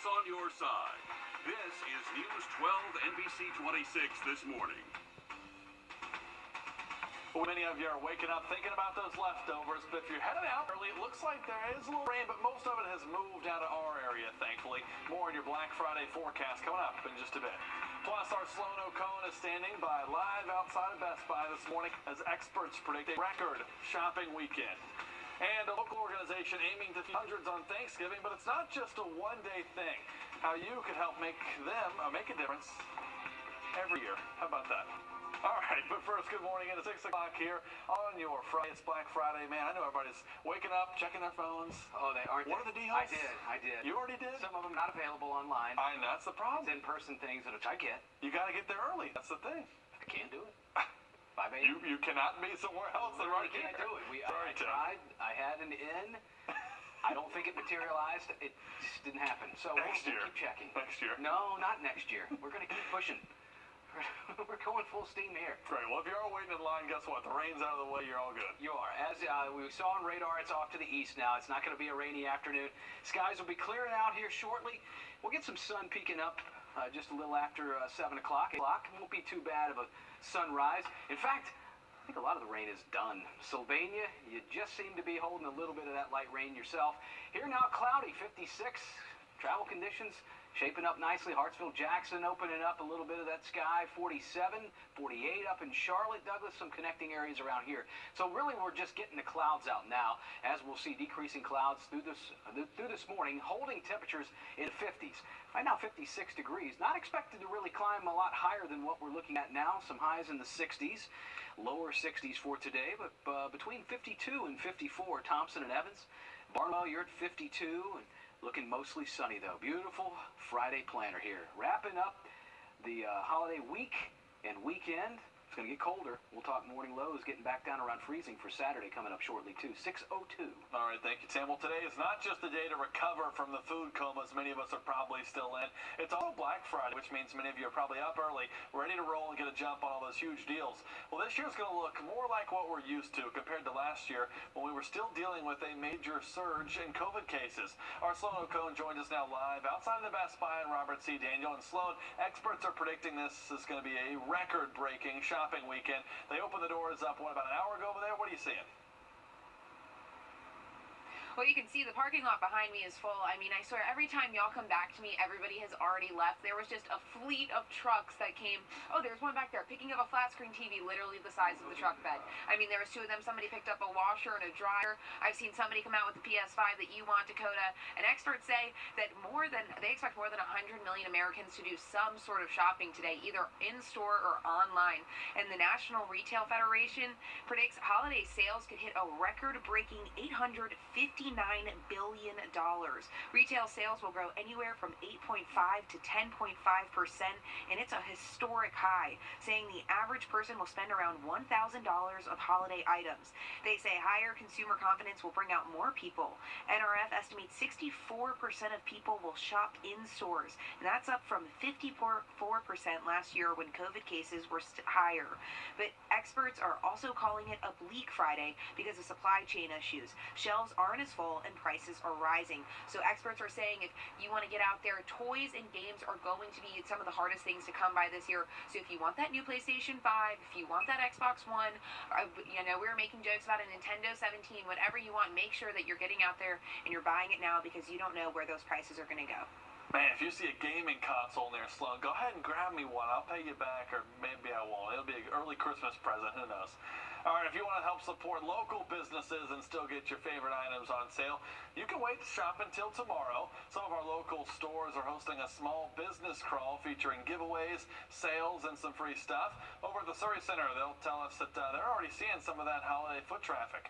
facts on your side. This is News 12 NBC 26 this morning. Many of you are waking up thinking about those leftovers, but if you're heading out early, it looks like there is a little rain, but most of it has moved out of our area, thankfully. More in your Black Friday forecast coming up in just a bit. Plus, our Sloan O'Cone is standing by live outside of Best Buy this morning as experts predict a record shopping weekend. And a local organization aiming to feed hundreds on Thanksgiving, but it's not just a one-day thing. How you could help make a difference every year. How about that? All right, but first, good morning. It's 6 o'clock here on your Friday. It's Black Friday, man. I know everybody's waking up, checking their phones. Oh, they aren't. What are the deals? I did. You already did? Some of them not available online. I know, that's the problem. It's in-person things, which I get. You got to get there early. That's the thing. I can't do it. 5 a.m. You cannot be somewhere else than right here. I can't do it. I Tim. tried. I had an in. I don't think it materialized. It just didn't happen. So we'll keep checking. Next year. No, not next year. We're going to keep pushing. We're going full steam here. Great. Well, if you're all waiting in line, guess what? The rain's out of the way. You're all good. You are. As we saw on radar, it's off to the east now. It's not going to be a rainy afternoon. Skies will be clearing out here shortly. We'll get some sun peeking up just a little after 7 o'clock. It won't be too bad of a sunrise. In fact, I think a lot of the rain is done. Sylvania, you just seem to be holding a little bit of that light rain yourself. Here now, cloudy, 56. Travel conditions shaping up nicely. Hartsville, Jackson opening up a little bit of that sky. 47, 48 up in Charlotte, Douglas, some connecting areas around here. So really we're just getting the clouds out now, as we'll see decreasing clouds through this morning, holding temperatures in 50s. Right now 56 degrees. Not expected to really climb a lot higher than what we're looking at now. Some highs in the 60s, lower 60s for today, but between 52 and 54, Thompson and Evans. Barnwell, you're at 52 and looking mostly sunny, though. Beautiful Friday planner here. Wrapping up the holiday week and weekend. It's going to get colder. We'll talk morning lows getting back down around freezing for Saturday coming up shortly, too. 6:02. All right, thank you, Tim. Well, today is not just a day to recover from the food comas many of us are probably still in. It's also Black Friday, which means many of you are probably up early, ready to roll and get a jump on all those huge deals. Well, this year's going to look more like what we're used to compared to last year when we were still dealing with a major surge in COVID cases. Our Sloan O'Cone joins us now live outside of the Best Buy and Robert C. Daniel. And Sloan, experts are predicting this is going to be a record-breaking shopping weekend. They opened the doors up, about an hour ago over there? What are you seeing? Well, you can see the parking lot behind me is full. I mean, I swear, every time y'all come back to me, everybody has already left. There was just a fleet of trucks that came. Oh, there's one back there picking up a flat screen TV, literally the size of the truck bed. I mean, there was two of them. Somebody picked up a washer and a dryer. I've seen somebody come out with the PS5 that you want, Dakota. And experts say that they expect more than 100 million Americans to do some sort of shopping today, either in-store or online. And the National Retail Federation predicts holiday sales could hit a record-breaking $859 billion. Retail sales will grow anywhere from 8.5 to 10.5%, and it's a historic high, saying the average person will spend around $1,000 of holiday items. They say higher consumer confidence will bring out more people. NRF estimates 64% of people will shop in stores, and that's up from 54% last year when COVID cases were higher. But experts are also calling it a bleak Friday because of supply chain issues. Shelves aren't as full and prices are rising. So experts are saying if you want to get out there, toys and games are going to be some of the hardest things to come by this year. So if you want that new PlayStation 5, if you want that Xbox One, we were making jokes about a Nintendo 17, whatever you want, make sure that you're getting out there and you're buying it now because you don't know where those prices are going to go. Man, if you see a gaming console in there, Sloan, go ahead and grab me one. I'll pay you back, or maybe I won't. It'll be an early Christmas present. Who knows? All right, if you want to help support local businesses and still get your favorite items on sale, you can wait to shop until tomorrow. Some of our local stores are hosting a small business crawl featuring giveaways, sales, and some free stuff. Over at the Surrey Center, they'll tell us that they're already seeing some of that holiday foot traffic.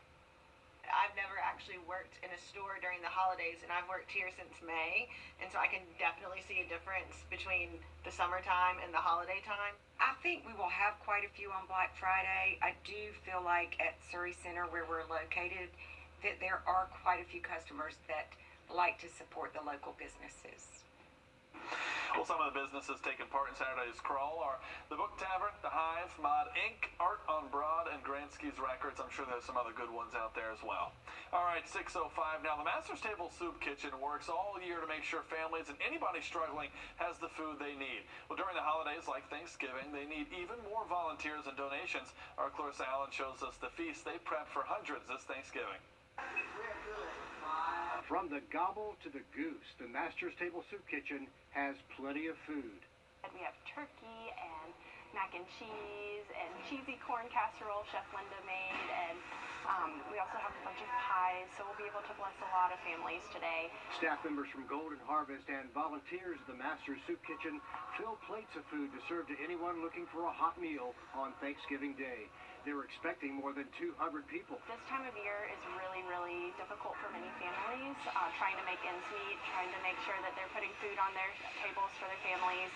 I've never actually worked in a store during the holidays, and I've worked here since May, and so I can definitely see a difference between the summertime and the holiday time. I think we will have quite a few on Black Friday. I do feel like at Surrey Center, where we're located, that there are quite a few customers that like to support the local businesses. Well, some of the businesses taking part in Saturday's crawl are the Book Tavern, the Hive, Mod Inc., Art on Broad, and Gransky's Records. I'm sure there's some other good ones out there as well. All right, 6:05 now. The Master's Table Soup Kitchen works all year to make sure families and anybody struggling has the food they need. Well, during the holidays like Thanksgiving, they need even more volunteers and donations. Our Clarissa Allen shows us the feast they prep for hundreds this Thanksgiving. From the gobble to the goose, the Master's Table Soup Kitchen has plenty of food. We have turkey and mac and cheese and cheesy corn casserole Chef Linda made, and we also have a bunch of pies, so we'll be able to bless a lot of families today. Staff members from Golden Harvest and volunteers of the Master's Soup Kitchen fill plates of food to serve to anyone looking for a hot meal on Thanksgiving Day. They're expecting more than 200 people. This time of year is really, really difficult for many families, trying to make ends meet, trying to make sure that they're putting food on their tables for their families.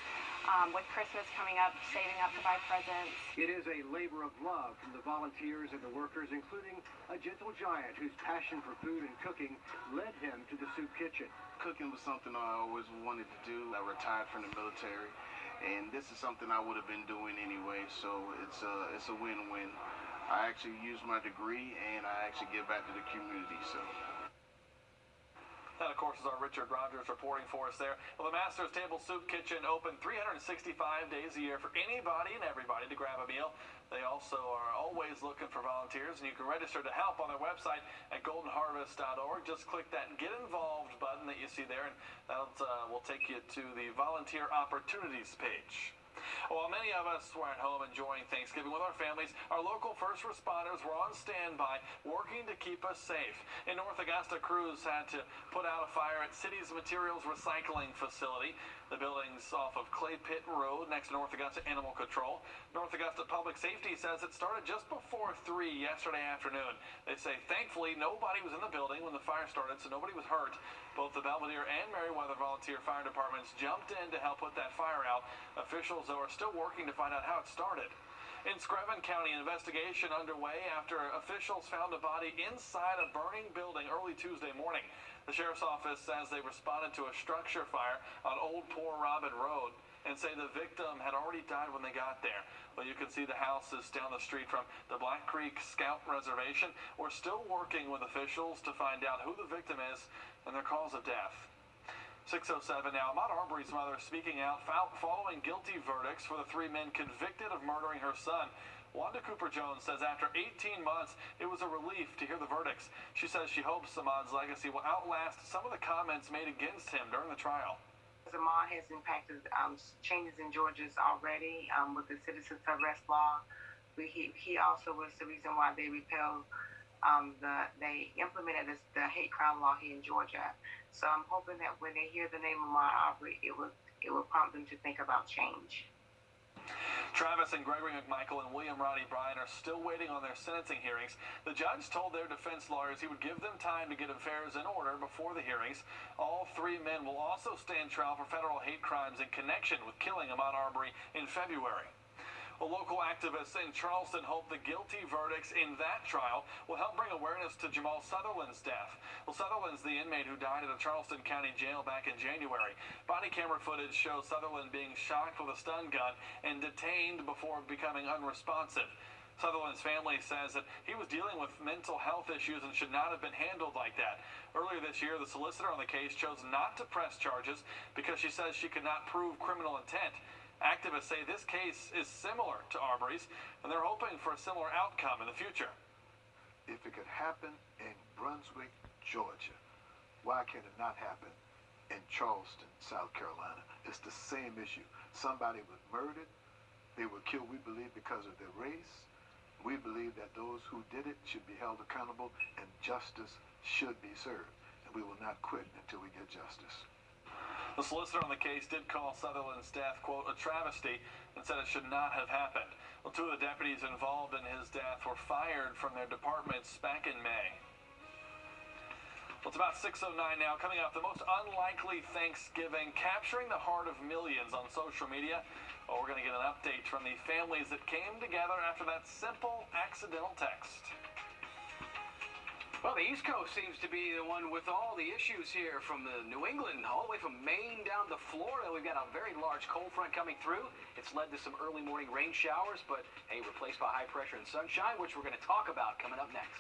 With Christmas coming up, saving up to buy presents. It is a labor of love from the volunteers and the workers, including a gentle giant whose passion for food and cooking led him to the soup kitchen. Cooking was something I always wanted to do. I retired from the military, and this is something I would have been doing anyway, so it's a win-win. I actually use my degree, and I actually give back to the community, so. That, of course, is our Richard Rogers reporting for us there. Well, the Master's Table Soup Kitchen open 365 days a year for anybody and everybody to grab a meal. They also are always looking for volunteers, and you can register to help on their website at goldenharvest.org. Just click that Get Involved button that you see there, and that will take you to the Volunteer Opportunities page. While many of us were at home enjoying Thanksgiving with our families, our local first responders were on standby working to keep us safe. In North Augusta, crews had to put out a fire at City's Materials Recycling Facility. The building's off of Clay Pit Road next to North Augusta Animal Control. North Augusta Public Safety says it started just before 3 yesterday afternoon. They say thankfully nobody was in the building when the fire started, so nobody was hurt. Both the Belvedere and Meriwether Volunteer Fire Departments jumped in to help put that fire out. Officials, though, are still working to find out how it started. In Screven County, an investigation underway after officials found a body inside a burning building early Tuesday morning. The sheriff's office says they responded to a structure fire on Old Poor Robin Road and say the victim had already died when they got there. Well, you can see the house is down the street from the Black Creek Scout Reservation. We're still working with officials to find out who the victim is and their cause of death. 6:07 now. Ahmaud Arbery's mother speaking out following guilty verdicts for the 3 men convicted of murdering her son. Wanda Cooper-Jones says after 18 months, it was a relief to hear the verdicts. She says she hopes Ahmaud's legacy will outlast some of the comments made against him during the trial. Ahmaud has impacted changes in Georgia's already with the citizen's arrest law. He also was the reason why they repealed they implemented the hate crime law here in Georgia. So I'm hoping that when they hear the name of Ahmaud Arbery, it will prompt them to think about change. Travis and Gregory McMichael and William Rodney Bryan are still waiting on their sentencing hearings. The judge told their defense lawyers he would give them time to get affairs in order before the hearings. All 3 men will also stand trial for federal hate crimes in connection with killing Ahmaud Arbery in February. Well, local activists in Charleston hope the guilty verdicts in that trial will help bring awareness to Jamal Sutherland's death. Well, Sutherland's the inmate who died at a Charleston County jail back in January. Body camera footage shows Sutherland being shocked with a stun gun and detained before becoming unresponsive. Sutherland's family says that he was dealing with mental health issues and should not have been handled like that. Earlier this year, the solicitor on the case chose not to press charges because she says she could not prove criminal intent. Activists say this case is similar to Arbery's, and they're hoping for a similar outcome in the future. If it could happen in Brunswick, Georgia, why can it not happen in Charleston, South Carolina? It's the same issue. Somebody was murdered. They were killed, we believe, because of their race. We believe that those who did it should be held accountable, and justice should be served. And we will not quit until we get justice. The solicitor on the case did call Sutherland's death, quote, a travesty, and said it should not have happened. Well, 2 of the deputies involved in his death were fired from their departments back in May. Well, it's about 6:09 now. Coming up, the most unlikely Thanksgiving, capturing the heart of millions on social media. Well, we're going to get an update from the families that came together after that simple accidental text. Well, the East Coast seems to be the one with all the issues here, from the New England all the way from Maine down to Florida. We've got a very large cold front coming through. It's led to some early morning rain showers, but hey, replaced by high pressure and sunshine, which we're going to talk about coming up next.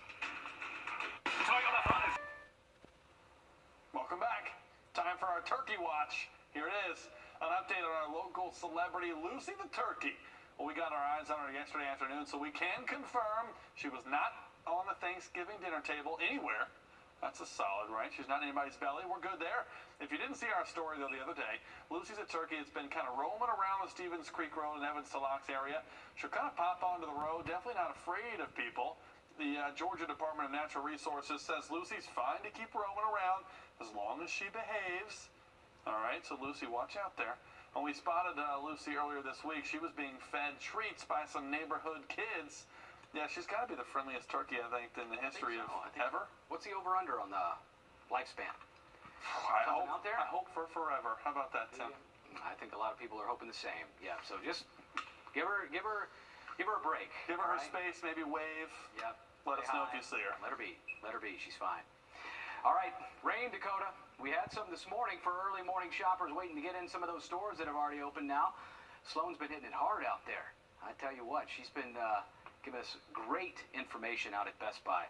Welcome back. Time for our Turkey Watch. Here it is. An update on our local celebrity, Lucy the Turkey. Well, we got our eyes on her yesterday afternoon, so we can confirm she was not on the Thanksgiving dinner table anywhere. That's a solid, right? She's not in anybody's belly. We're good there. If you didn't see our story, though, the other day, Lucy's a Turkey. It's been kind of roaming around the Stevens Creek Road in Evans to Locks area. She'll kind of pop onto the road, definitely not afraid of people. The Georgia Department of Natural Resources says Lucy's fine to keep roaming around as long as she behaves. All right, so Lucy, watch out there. When we spotted Lucy earlier this week, she was being fed treats by some neighborhood kids. Yeah, she's got to be the friendliest turkey, I think, in the history of ever. What's the over-under on the lifespan? I hope for forever. How about that, Tim? I think a lot of people are hoping the same. Yeah, so just give her a break. Give her her space, maybe wave. Yep. Let us know if you see her. Let her be. Let her be. She's fine. All right, rain, Dakota. We had some this morning for early morning shoppers waiting to get in some of those stores that have already opened now. Sloan's been hitting it hard out there. I tell you what, she's been giving us great information out at Best Buy.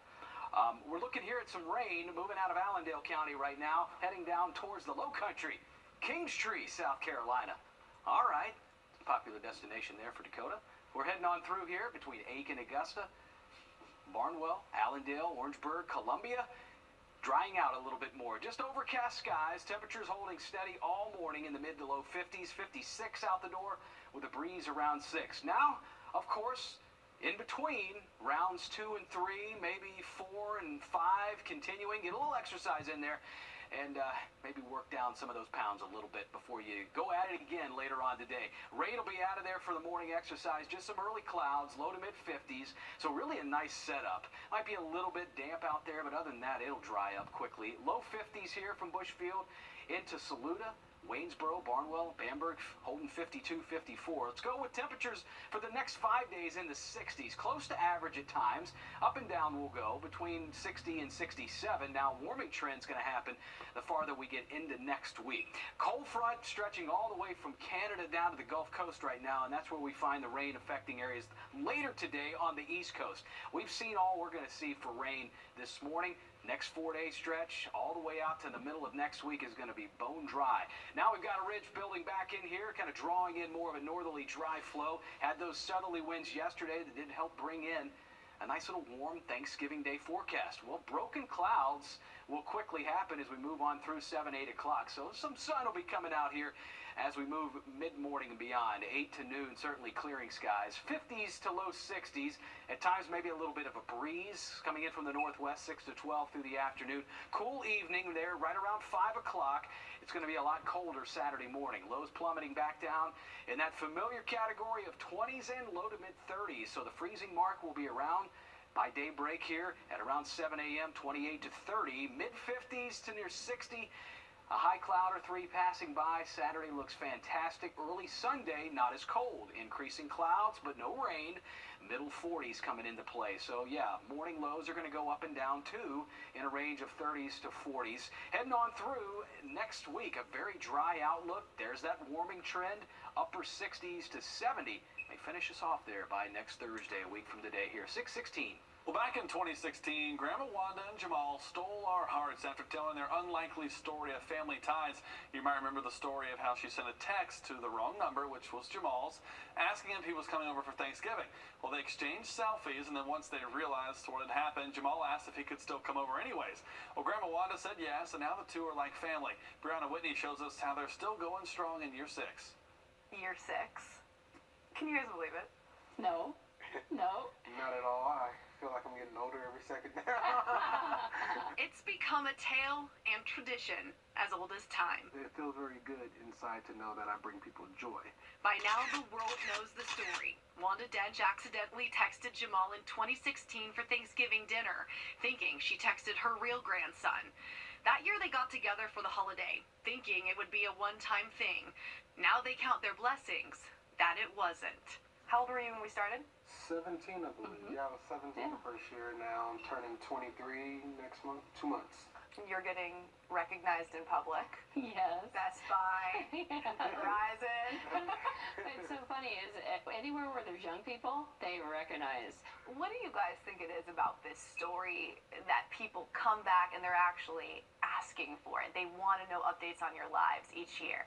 We're looking here at some rain moving out of Allendale County right now, heading down towards the Low Country, Kingstree, South Carolina. All right, popular destination there for Dakota. We're heading on through here between Aiken, Augusta, Barnwell, Allendale, Orangeburg, Columbia. Drying out a little bit more. Just overcast skies. Temperatures holding steady all morning in the mid to low 50s. 56 out the door with a breeze around 6. Now, of course, in between rounds 2 and 3, maybe 4 and 5 continuing. Get a little exercise in there and maybe work down some of those pounds a little bit before you go at it again later on today. Rain will be out of there for the morning exercise. Just some early clouds, low to mid 50s. So really a nice setup. Might be a little bit damp out there, but other than that, it'll dry up quickly. Low 50s here from Bushfield into Saluda, Waynesboro, Barnwell, Bamberg, holding 52, 54. Let's go with temperatures for the next 5 days in the 60s. Close to average at times. Up and down we'll go between 60 and 67. Now, warming trend's going to happen the farther we get into next week. Cold front stretching all the way from Canada down to the Gulf Coast right now, and that's where we find the rain affecting areas later today on the East Coast. We've seen all we're going to see for rain this morning. Next 4-day stretch all the way out to the middle of next week is going to be bone dry. Now we've got a ridge building back in here, kind of drawing in more of a northerly dry flow. Had those southerly winds yesterday that did help bring in a nice little warm Thanksgiving Day forecast. Well, broken clouds will quickly happen as we move on through 7, 8 o'clock. So some sun will be coming out here as we move mid-morning and beyond. 8 to noon, certainly clearing skies. 50s to low 60s. At times, maybe a little bit of a breeze coming in from the northwest, 6 to 12 through the afternoon. Cool evening there, right around 5 o'clock. It's going to be a lot colder Saturday morning. Lows plummeting back down in that familiar category of 20s and low to mid-30s. So the freezing mark will be around by daybreak here at around 7 a.m., 28 to 30. Mid-50s to near 60. A high cloud or 3 passing by. Saturday looks fantastic. Early Sunday, not as cold. Increasing clouds, but no rain. Middle 40s coming into play. So, yeah, morning lows are going to go up and down, too, in a range of 30s to 40s. Heading on through next week, a very dry outlook. There's that warming trend. Upper 60s to 70. May finish us off there by next Thursday, a week from today here. 6:16. Well, back in 2016, Grandma Wanda and Jamal stole our hearts after telling their unlikely story of family ties. You might remember the story of how she sent a text to the wrong number, which was Jamal's, asking if he was coming over for Thanksgiving. Well, they exchanged selfies, and then once they realized what had happened, Jamal asked if he could still come over anyways. Well, Grandma Wanda said yes, and now the two are like family. Brianna Whitney shows us how they're still going strong in year 6. Year 6. Can you guys believe it? No. No. Not at all. I feel like I'm getting older every second now. It's become a tale and tradition as old as time. It feels very good inside to know that I bring people joy. By now, the world knows the story. Wanda Dench accidentally texted Jamal in 2016 for Thanksgiving dinner, thinking she texted her real grandson. That year, they got together for the holiday, thinking it would be a one-time thing. Now they count their blessings that it wasn't. How old were you when we started? 17, I believe. Yeah, I was 17 the first year. Now I'm turning 23 next month. 2 months. You're getting recognized in public. Yes. Best Buy, Verizon. It's so funny is anywhere where there's young people, they recognize. What do you guys think it is about this story that people come back and they're actually asking for it? They want to know updates on your lives each year.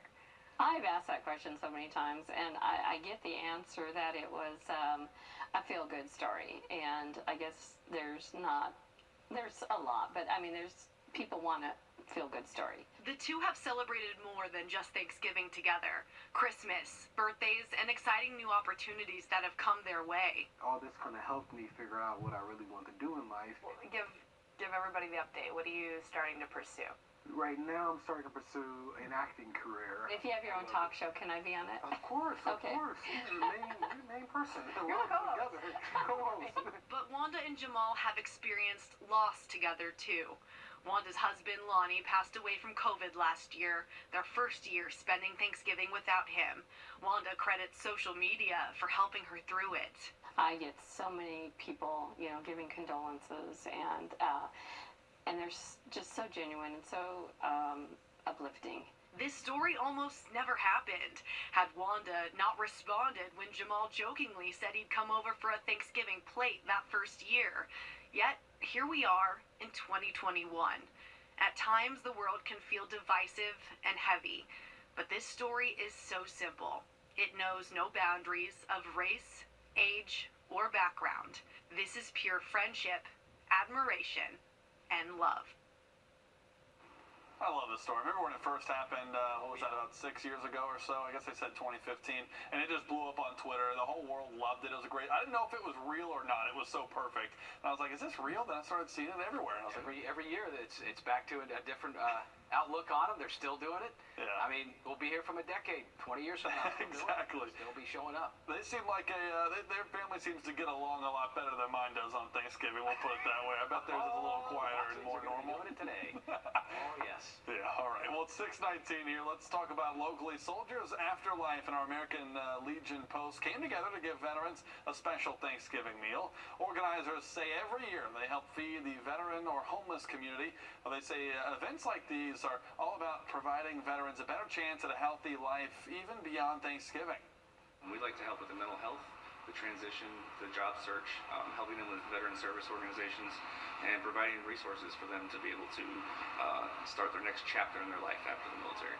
I've asked that question so many times, and I get the answer that it was a feel-good story. And I guess there's a lot, but I mean, people want a feel-good story. The two have celebrated more than just Thanksgiving together. Christmas, birthdays, and exciting new opportunities that have come their way. All this kind of helped me figure out what I really want to do in life. Give everybody the update. What are you starting to pursue? Right now, I'm starting to pursue an acting career. If you have your own talk show, can I be on it? Of course, Okay. of course. You're the main person. You're the co-host. Together. Co-host. But Wanda and Jamal have experienced loss together too. Wanda's husband, Lonnie, passed away from COVID last year, their first year spending Thanksgiving without him. Wanda credits social media for helping her through it. I get so many people, giving condolences, and they're just so genuine and so uplifting. This story almost never happened had Wanda not responded when Jamal jokingly said he'd come over for a Thanksgiving plate that first year. Yet, here we are in 2021. At times, the world can feel divisive and heavy, but this story is so simple. It knows no boundaries of race, age, or background. This is pure friendship, admiration, and love. I love this story. Remember when it first happened, what was that, about 6 years ago or so? I guess they said 2015. And it just blew up on Twitter. The whole world loved it. It was great. I didn't know if it was real or not. It was so perfect. And I was like, is this real? Then I started seeing it everywhere. And I was like, Every year, it's back to a different outlook on them. They're still doing it. Yeah. I mean, we'll be here from a decade, 20 years from now. Exactly. They'll be showing up. They seem like their family seems to get along a lot better than mine does on Thanksgiving. We'll put it that way. I bet theirs is a little quieter and more normal. Doing it today. Oh, yes. Yeah, all right. Well, it's 6:19 here. Let's talk about locally. Soldiers Afterlife and our American Legion Post came together to give veterans a special Thanksgiving meal. Organizers say every year they help feed the veteran or homeless community. Well, they say events like these are all about providing veterans a better chance at a healthy life, even beyond Thanksgiving. We like to help with the mental health, the transition, the job search, helping them with veteran service organizations, and providing resources for them to be able to start their next chapter in their life after the military.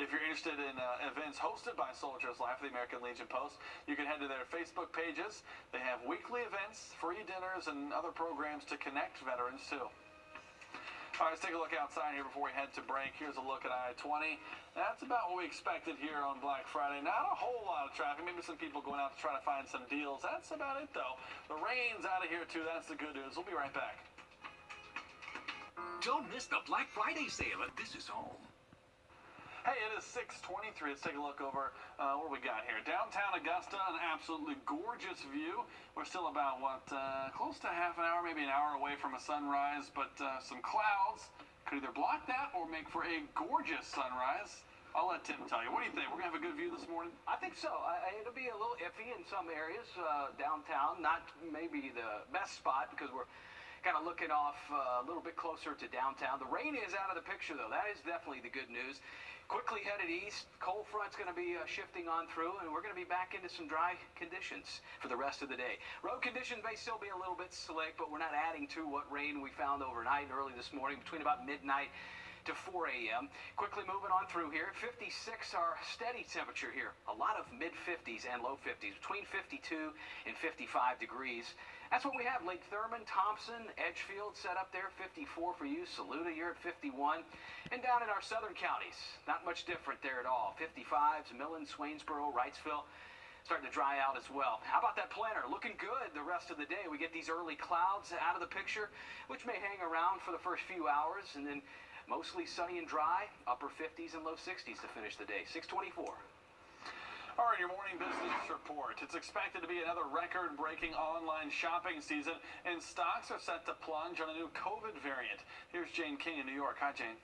If you're interested in events hosted by Soldiers Life, the American Legion Post, you can head to their Facebook pages. They have weekly events, free dinners, and other programs to connect veterans too. All right, let's take a look outside here before we head to break. Here's a look at I-20. That's about what we expected here on Black Friday. Not a whole lot of traffic. Maybe some people going out to try to find some deals. That's about it, though. The rain's out of here, too. That's the good news. We'll be right back. Don't miss the Black Friday sale at This Is Home. Hey, it is 6:23. Let's take a look over what we got here. Downtown Augusta, an absolutely gorgeous view. We're still about, close to half an hour, maybe an hour away from a sunrise, but some clouds could either block that or make for a gorgeous sunrise. I'll let Tim tell you. What do you think? We're going to have a good view this morning? I think so. It'll be a little iffy in some areas downtown. Not maybe the best spot because we're kind of looking off a little bit closer to downtown. The rain is out of the picture, though. That is definitely the good news. Quickly headed east, cold front's going to be shifting on through, and we're going to be back into some dry conditions for the rest of the day. Road conditions may still be a little bit slick, but we're not adding to what rain we found overnight and early this morning between about midnight to 4 a.m. Quickly moving on through here. 56 our steady temperature here. A lot of mid-50s and low 50s, between 52 and 55 degrees. That's what we have. Lake Thurman, Thompson, Edgefield set up there, 54 for you. Saluda, you're at 51. And down in our southern counties, not much different there at all. 55s, Millen, Swainsboro, Wrightsville, starting to dry out as well. How about that planner? Looking good the rest of the day. We get these early clouds out of the picture, which may hang around for the first few hours, and then mostly sunny and dry, upper 50s and low 60s to finish the day. 6:24. All right, your morning business report. It's expected to be another record-breaking online shopping season, and stocks are set to plunge on a new COVID variant. Here's Jane King in New York. Hi, Jane.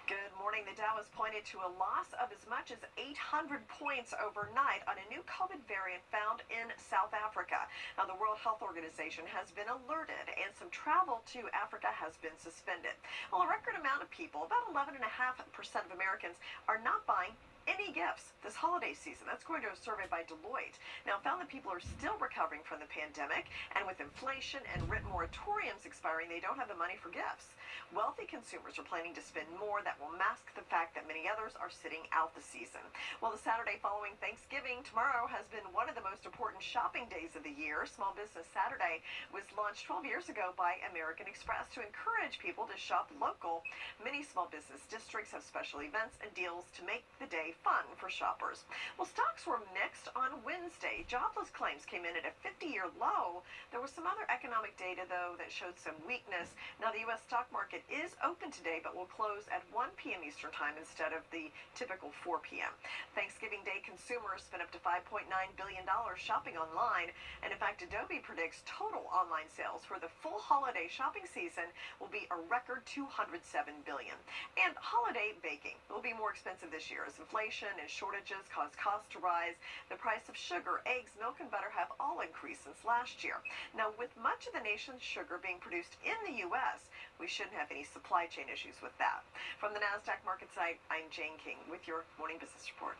Good morning. The Dow has pointed to a loss of as much as 800 points overnight on a new COVID variant found in South Africa. Now, the World Health Organization has been alerted and some travel to Africa has been suspended. Well, a record amount of people, about 11.5% of Americans, are not buying any gifts this holiday season. That's according to a survey by Deloitte. Now, found that people are still recovering from the pandemic, and with inflation and written moratoriums expiring, they don't have the money for gifts. Wealthy consumers are planning to spend more. That will mask the fact that many others are sitting out the season. Well, the Saturday following Thanksgiving, tomorrow has been one of the most important shopping days of the year. Small Business Saturday was launched 12 years ago by American Express to encourage people to shop local. Many small business districts have special events and deals to make the day fun for shoppers. Well, stocks were mixed on Wednesday. Jobless claims came in at a 50-year low. There was some other economic data, though, that showed some weakness. Now, the U.S. stock market is open today, but will close at 1 p.m. Eastern Time instead of the typical 4 p.m. Thanksgiving Day consumers spent up to $5.9 billion shopping online. And in fact, Adobe predicts total online sales for the full holiday shopping season will be a record $207 billion. And holiday baking will be more expensive this year as inflation and shortages cause costs to rise. The price of sugar, eggs, milk, and butter have all increased since last year. Now, with much of the nation's sugar being produced in the U.S., we shouldn't have any supply chain issues with that. From the NASDAQ market site, I'm Jane King with your Morning Business Report.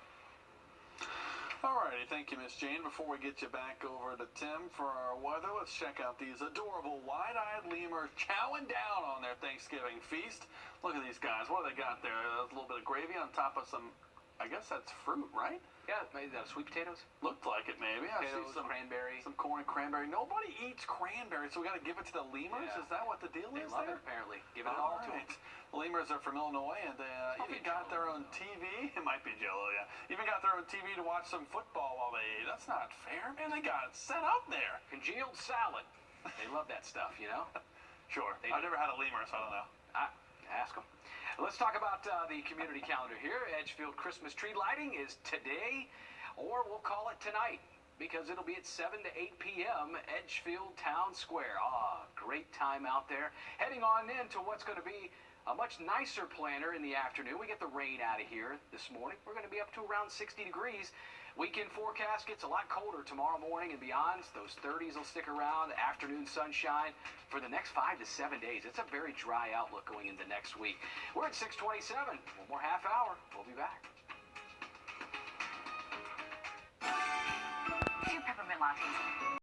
Alrighty, thank you, Miss Jane. Before we get you back over to Tim for our weather, let's check out these adorable wide-eyed lemurs chowing down on their Thanksgiving feast. Look at these guys. What do they got there? A little bit of gravy on top of some, I guess that's fruit, right? Yeah, maybe sweet potatoes. Looked like it, maybe. I see Potatoes, some cranberry. some corn and cranberry. Nobody eats cranberry, so we got to give it to the lemurs. Yeah. Is that what the deal They is love there? it, apparently. Give it all to them. The lemurs are from Illinois, and they even got their own TV. It might be Jello, yeah. Even got their own TV to watch some football while they eat. That's not fair, man. They got it set up there. Congealed salad. They love that stuff, you know? Sure. I've never had a lemur, so I don't know. Ask them. Let's talk about the community calendar here. Edgefield Christmas tree lighting is today, or we'll call it tonight, because it'll be at 7 to 8 p.m. Edgefield Town Square. Great time out there. Heading on into what's going to be a much nicer planner in the afternoon. We get the rain out of here this morning. We're going to be up to around 60 degrees. Weekend forecast gets a lot colder tomorrow morning and beyond. Those 30s will stick around. Afternoon sunshine for the next 5 to 7 days. It's a very dry outlook going into next week. We're at 6:27. One more half hour. We'll be back. Two peppermint lattes.